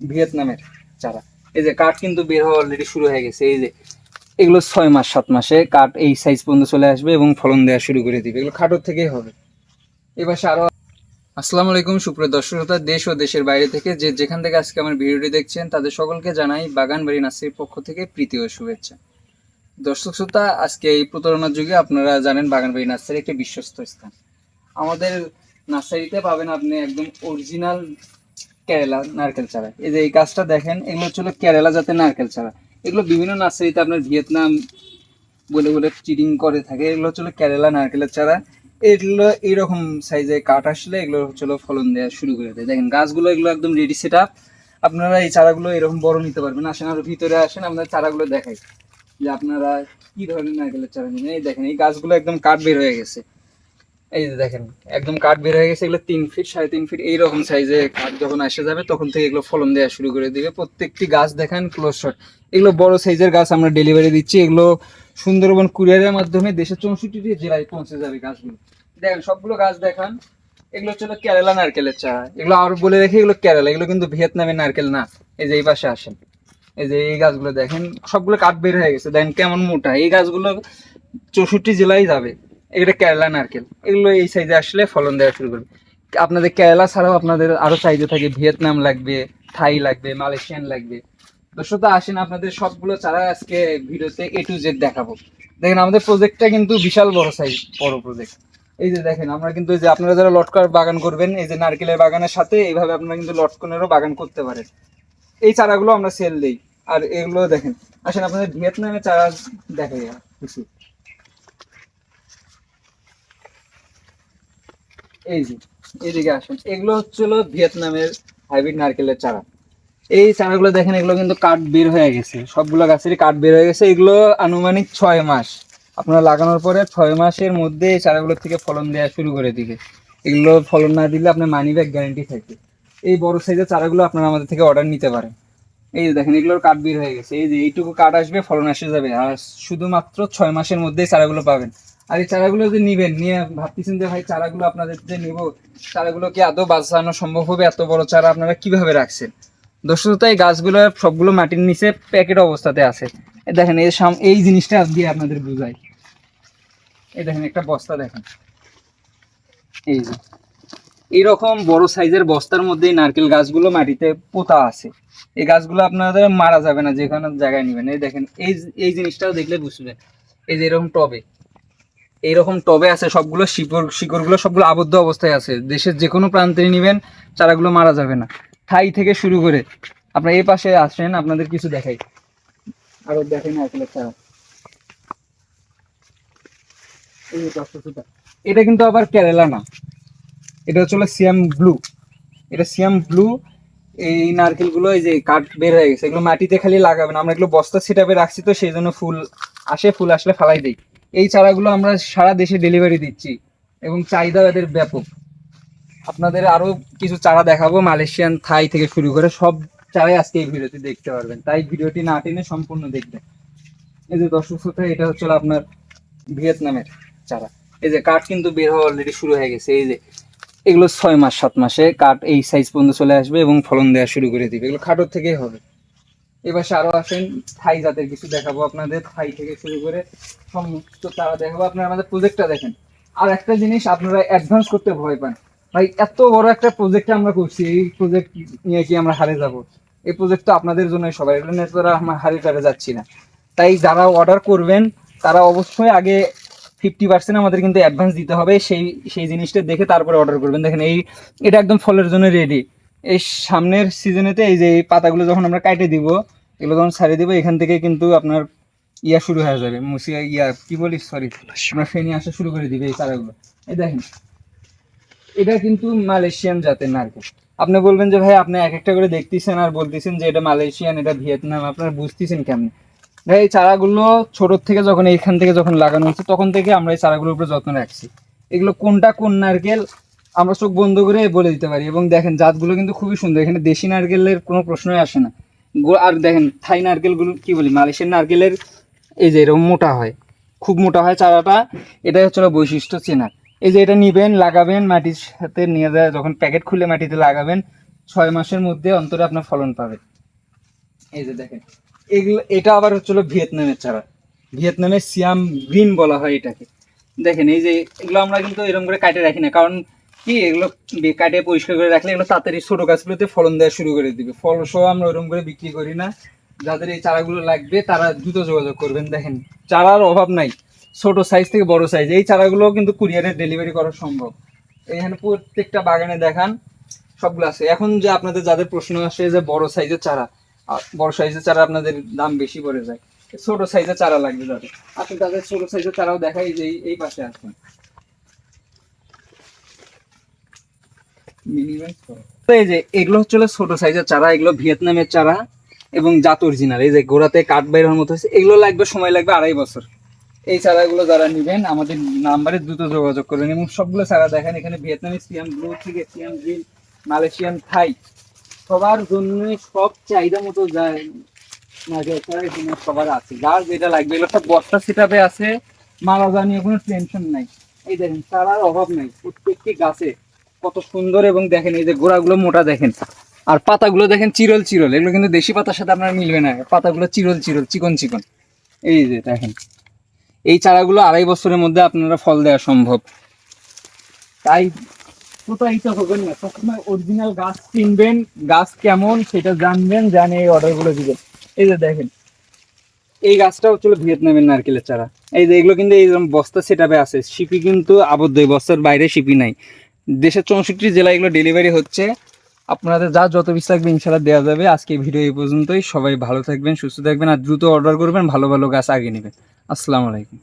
ভিয়েতনামের চারা। এই যে কাঠ কিন্তু বের হওয়া অলরেডি শুরু হয়ে গেছে। এই যে এগুলো 6 মাস 7 মাসে কাঠ এই সাইজ পর্যন্ত চলে আসবে এবং ফলন দেওয়া শুরু করে দিবে। এগুলো খাটোর থেকেই হবে। এবার আরো আসসালামু আলাইকুম সুপ্রিয় দর্শক শ্রোতা, দেশ ও দেশের বাইরে থেকে যেখান থেকে আজকে আমার ভিডিওটি দেখছেন তাদের সকলকে জানাই বাগানবাড়ি নার্সারির পক্ষ থেকে প্রীতি ও শুভেচ্ছা। দর্শক শ্রোতা, আজকে এই প্রতারণার যুগে আপনারা জানেন বাগানবাড়ি নার্সারি একটি বিশ্বস্ত স্থান। আমাদের নার্সারিতে পাবেন আপনি একদম অরিজিনাল কেরালা নারকেল চারা। এই যে এই গাছটা দেখেন, এগুলো হচ্ছিল কেরালা জাতের নারকেল চারা। এগুলো বিভিন্ন নার্সারিতে আপনার ভিয়েতনাম বলে বলে চিটিং করে থাকে। এগুলো হচ্ছিল কেরালা নারকেলের চারা। এগুলো এইরকম সাইজে কাঠ আসলে এগুলো হচ্ছিল ফলন দেওয়া শুরু করে দেয়। দেখেন গাছগুলো এগুলো একদম রেডি সেট আপ। আপনারা এই চারাগুলো এরকম বড় নিতে পারবেন। আসেন আরো ভিতরে আসেন, আপনাদের চারাগুলো দেখাই যে আপনারা কি ধরনের নারকেলের চারা নেবেন। এই দেখেন এই গাছগুলো একদম কাঠ বের হয়ে গেছে। এই যে দেখেন একদম কাঠ বের হয়ে গেছে। এগুলো 3 ফিট 3.5 ফিট এইরকম সাইজে কাঠ যখন আসে যাবে তখন থেকে এগুলো ফলন দেওয়া শুরু করে দিবে। প্রত্যেকটি গাছ দেখেন ক্লোজ শট। এগুলো বড় সাইজের গাছ আমরা ডেলিভারি দিচ্ছি। এগুলো সুন্দরবন কুরিয়ারের মাধ্যমে দেশের 64টি জেলায় পৌঁছে যাবে গাছগুলো। দেখেন সবগুলো গাছ দেখান। এগুলো হচ্ছে কেরালা নারকেলের চারা। এগুলো আর বলে রেখে এগুলো কেরালা, এগুলো কিন্তু ভিয়েতনামের নারকেল না। এই যে এই পাশে আসেন, এই যে এই গাছগুলো দেখেন সবগুলো কাঠ বের হয়ে গেছে। দেখেন কেমন মোটা। এই গাছগুলো 64 জেলায় যাবে। এটা কেরালা নারকেল। এগুলো এই সাইজে আসলে ফলন দেওয়া শুরু করবে। আপনাদের কেরালা ছাড়াও আপনাদের আরো চাহিদা থাকে, ভিয়েতনাম লাগবে, থাই লাগবে, মালয়েশিয়ান লাগবে। দর্শক আসেন, আপনাদের সবগুলো চারা আজকে ভিডিওতে A to Z দেখাবো। দেখেন আমাদের প্রজেক্টটা কিন্তু বিশাল বড় সাইজ, বড় প্রজেক্ট। এই যে দেখেন আমরা কিন্তু এই যে আপনারা যারা লটকার বাগান করবেন, এই যে নারকেলের বাগানের সাথে এইভাবে আপনারা কিন্তু লটকনেরও বাগান করতে পারেন। এই চারাগুলো আমরা সেল দিই। আর এগুলো দেখেন, আসেন আপনাদের ভিয়েতনামের চারা দেখাই কিছু। এই যে এইদিকে আসেন, এগুলো হচ্ছিল ভিয়েতনামের হাইব্রিড নারকেলের চারা। এই চারাগুলো দেখেন, এগুলো কিন্তু কাঠ বের হয়ে গেছে। সবগুলো গাছেরই কাঠ বের হয়ে গেছে। এগুলো আনুমানিক 6 মাস আপনারা লাগানোর পরে 6 মাসের মধ্যে এই চারাগুলোর থেকে ফলন দেওয়া শুরু করে দিবে। এগুলো ফলন না দিলে আপনার মানি ব্যাক গ্যারান্টি থাকে। এই বড় সাইজের চারাগুলো আপনারা আমাদের থেকে অর্ডার নিতে পারেন। এই যে দেখেন এগুলোর কাঠ বের হয়ে গেছে। এই যে এইটুকু কাঠ আসবে, ফলন আসে যাবে। আর শুধুমাত্র 6 মাসের মধ্যেই চারাগুলো পাবেন। আর এই চারাগুলো যে নিবেন, নিয়ে ভাবতেছেন যে ভাই চারাগুলো আপনাদের যে নিব, চারাগুলো কি আদৌ বাঁচানো সম্ভব হবে? এত বড় চারা আপনারা কিভাবে রাখছেন? দর্শকতা, এই গাছগুলো সবগুলো মাটির নিচে প্যাকেট অবস্থাতে আছে। এই দেখেন এই জিনিসটা দিয়ে আপনাদের বুঝাই। এই দেখেন একটা বস্তা দেখেন, এই যে এইরকম বড় সাইজের বস্তার মধ্যে নারকেল গাছগুলো মাটিতে পোতা আছে। এই গাছগুলো আপনাদের মারা যাবে না, যেখানে জায়গায় নেবেন। এই দেখেন এই জিনিসটাও দেখলে বুঝবেন। এই যে এইরকম টবে আছে সবগুলো। শিকড়গুলো সবগুলো আবদ্ধ অবস্থায় আছে। দেশের যে কোনো প্রান্তে নেবেন, চারাগুলো মারা যাবে না। ঠাই থেকে শুরু করে আপনার এই পাশে আসেন, আপনাদের কিছু দেখাই। আরো দেখেন নারকেলের চারা। এই যে দর্শকটা, এটা কিন্তু আবার কেরালা না, এটা হচ্ছে সিয়াম ব্লু। এটা সিয়াম ব্লু। এই নারকেলগুলো এই যে কাঠ বের হয়ে গেছে, এগুলো মাটিতে খালি লাগাবেন। আমরা এগুলো বস্তা সেটাপে রাখছি, তো সেই জন্য ফুল আসে, ফুল আসলে ফালাই দিই। এই চারাগুলো আমরা সারা দেশে ডেলিভারি দিচ্ছি এবং চাহিদা এদের ব্যাপক। আপনাদের আরো কিছু চারা দেখাবো, মালয়েশিয়ান, থাই থেকে শুরু করে সব চারাই আজকে এই ভিডিওতে দেখতে পারবেন। তাই ভিডিওটি না টেনে সম্পূর্ণ দেখবেন। এই যে দর্শক শ্রোতা, এটা হচ্ছে আপনার ভিয়েতনামের চারা। এই যে কাঠ কিন্তু বের হওয়া অলরেডি শুরু হয়ে গেছে। এই যে এগুলো 6 মাস 7 মাসে কাঠ এই সাইজ পর্যন্ত চলে আসবে এবং ফলন দেওয়া শুরু করে দিবে। এগুলো খাটোর থেকেই হবে। এবার আরো আসেন, থাই জাতের কিছু দেখাবো আপনাদের। থাই থেকে শুরু করে সমস্ত চারা দেখাবো। আপনারা আমাদের প্রজেক্টটা দেখেন। আর একটা জিনিস, আপনারা অ্যাডভান্স করতে ভয় পান। ভাই এত বড় একটা প্রজেক্ট আমরা করছি, এই প্রজেক্ট নিয়ে কি আমরা হারে যাব? এই প্রজেক্ট তো আপনাদের জন্য সবাই, এটা নিয়ে তো আমরা হারে টারে যাচ্ছি না। তাই যারা অর্ডার করবেন তারা অবশ্যই আগে 50% আমাদের কিন্তু অ্যাডভান্স দিতে হবে। সেই সেই জিনিসটা দেখে তারপরে অর্ডার করবেন। দেখেন এটা একদম ফলের জন্য রেডি। এই সামনের সিজনেতে এই যে এই পাতাগুলো যখন আমরা কাটে দিব, এগুলো যখন ছাড়িয়ে দিব, এখান থেকে কিন্তু আপনার ইয়া শুরু হয়ে যাবে, মুসিয়া ইয়া কি বলি সরি, আমরা ফেনি আসা শুরু করে দিবে এই চারাগুলো। এই দেখেন এটা কিন্তু মালয়েশিয়ান জাতের নারকেল। আপনি বলবেন যে ভাই আপনি এক একটা করে দেখতেছেন আর বলতেছেন যে এটা মালয়েশিয়ান, এটা ভিয়েতনাম, আপনারা বুঝতেছেন কেমন? ভাই এই চারাগুলো ছোট থেকে যখন এইখান থেকে যখন লাগানো হচ্ছে তখন থেকে আমরা এই চারাগুলোর উপরে যত্ন রাখছি। এগুলো কোনটা কোন নারকেল আমরা চোখ বন্ধ করে বলে দিতে পারি। এবং দেখেন জাতগুলো কিন্তু খুবই সুন্দর। এখানে দেশি নারকেলের কোনো প্রশ্নই আসে না। আর দেখেন থাই নারকেলগুলো কি বলি, মালয়েশিয়ান নারকেলের এই যে এরকম মোটা হয়, খুব মোটা হয় চারাটা। এটাই হচ্ছে বৈশিষ্ট্য চেনার। এই যে এটা নিবেন, লাগাবেন, মাটির সাথে নিয়ে যায় যখন প্যাকেট খুলে মাটিতে লাগাবেন, 6 মাসের মধ্যে অন্তরে আপনার ফলন পাবে। এই যে দেখেন, এগুলো এটা আবার হচ্ছিল ভিয়েতনামের চারা, ভিয়েতনামের সিয়াম গ্রিন বলা হয় এটাকে। দেখেন এই যে এগুলো আমরা কিন্তু এরকম করে কাটে রাখি না, কারণ কি এগুলো কাটে পরিষ্কার করে রাখলে এগুলো তাড়াতাড়ি ছোট গাছগুলোতে ফলন দেওয়া শুরু করে দিবে। ফল সহ আমরা ওরকম করে বিক্রি করি না। যাদের এই চারাগুলো লাগবে তারা দ্রুত যোগাযোগ করবেন। দেখেন চারার অভাব নাই, ছোট সাইজ থেকে বড় সাইজ এই চারাগুলো কিন্তু কুরিয়ারে ডেলিভারি করা সম্ভব। এখানে প্রত্যেকটা বাগানে দেখান সবগুলো আছে। এখন যে আপনাদের যাদের প্রশ্ন আসে যে বড় সাইজের চারা, বড় সাইজের চারা আপনাদের দাম বেশি পড়ে যায়, ছোট সাইজের চারা লাগবে যাদের, আপনি তাদের ছোট সাইজের চারাও দেখাই যে এই পাশে আসবেন। তো এই যে এগুলো হচ্ছে ছোট সাইজের চারা, এগুলো ভিয়েতনামের চারা এবং জাত অরিজিনাল। এই যে গোড়াতে কাঠ বের হওয়ার মতো হচ্ছে, এগুলো লাগবে সময় লাগবে 2.5 বছর। এই চারাগুলো যারা নেবেন আমাদের নাম্বারে দ্রুত যোগাযোগ করবেন। এবং সবগুলো চারা দেখেন, এখানে ভিয়েতনামি সিয়াম ব্লু থেকে সিয়াম গ্রিন, মালয়েশিয়ান থাই, সবার জন্য সব চাহিদা মতো যায় না যে এখানে সবার আছে। যার যেটা লাগবে এগুলো সব বস্তা সেটাপে আছে, মারা যা নিয়ে কোনো টেনশন নাই। এই দেখেন চারার অভাব নাই, প্রত্যেকটি গাছে কত সুন্দর। এবং দেখেন এই যে গোড়াগুলো মোটা দেখেন, আর পাতাগুলো দেখেন চিরল চিরল, এগুলো কিন্তু দেশি পাতার সাথে আপনার মিলবে না, পাতাগুলো চিরল চিরল চিকন চিকন। এই যে দেখেন এই চারাগুলো 2.5 বছরের মধ্যে আপনারা ফল দেওয়া সম্ভব। তাই প্রতারিত হবেন না, সবসময় অরিজিনাল গাছ কিনবেন, গাছ কেমন সেটা জানবেন, জানে এই অর্ডারগুলো দিবেন। এই যে দেখেন এই গাছটা হচ্ছিল ভিয়েতনামের নারকেলের চারা। এই যে এগুলো কিন্তু এইরকম বস্তা সেটাপে আছে, শিপি কিন্তু আবদ্ধ, এই বস্তার বাইরে শিপি নাই। দেশের 64 জেলায় এগুলো ডেলিভারি হচ্ছে। আপনাদের যা যত পিস লাগবে ইনশাল্লাহ দেওয়া যাবে। আজকে ভিডিও এই পর্যন্তই। সবাই ভালো থাকবেন, সুস্থ থাকবেন, আর দ্রুত অর্ডার করবেন, ভালো ভালো গাছ আগে নেবেন। আসসালামু আলাইকুম।